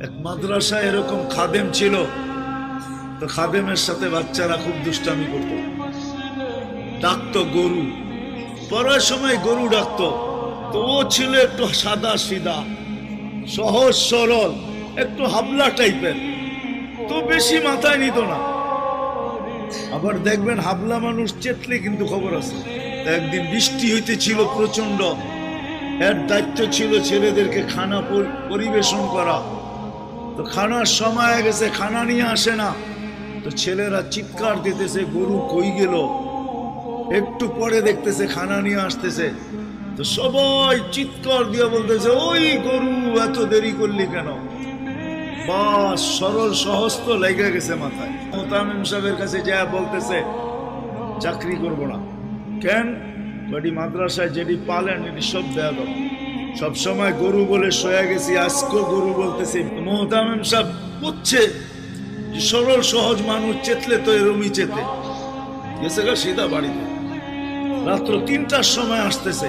এক মাদ্রাসায় এরকম খাদেম ছিল, তো খাদেমের সাথে বাচ্চারা খুব দুষ্টামি করত, ডাকতো গরু, পড়ার সময় গরু ডাকতো। তো ও ছিল একটু সাদা সিধা, সহজ সরল, একটু হাবলা টাইপের, তো বেশি মাথায় নিত না। আবার দেখবেন হাবলা মানুষ চেতলে কিন্তু খবর আছে। একদিন বৃষ্টি হইতেছিল প্রচন্ড, এর দায়িত্ব ছিল ছেলেদেরকে খানা পরিবেশন করা। তো খানার সময় গেছে, খানা নিয়ে আসে না, তো ছেলেরা চিৎকার দিতেছে গরু কই গেল। একটু পরে দেখতেছে খানা নিয়ে আসতেছে, তো সবাই চিৎকার দিয়ে বলতেছে ওই গরু এত দেরি করলি কেন। বাস সরল সহজ তো লেগে গেছে মাথায়। মোতামিম সাহেবের কাছে যা বলতেছে চাকরি করব না। কেন? বাড়ি মাদ্রাসায় যেটি পালেন এটি সব দেয়া দাও। সবসময় গরু বলে শোয়া গেছি, আজকেও গরু বলতেছি। মোতামিম সাহেব বুঝছে সরল সহজ মানুষ চেতলে তো এরমই চেতে গেছে গা সিধা বাড়িতে। রাত্র 3টার সময় আসতেছে।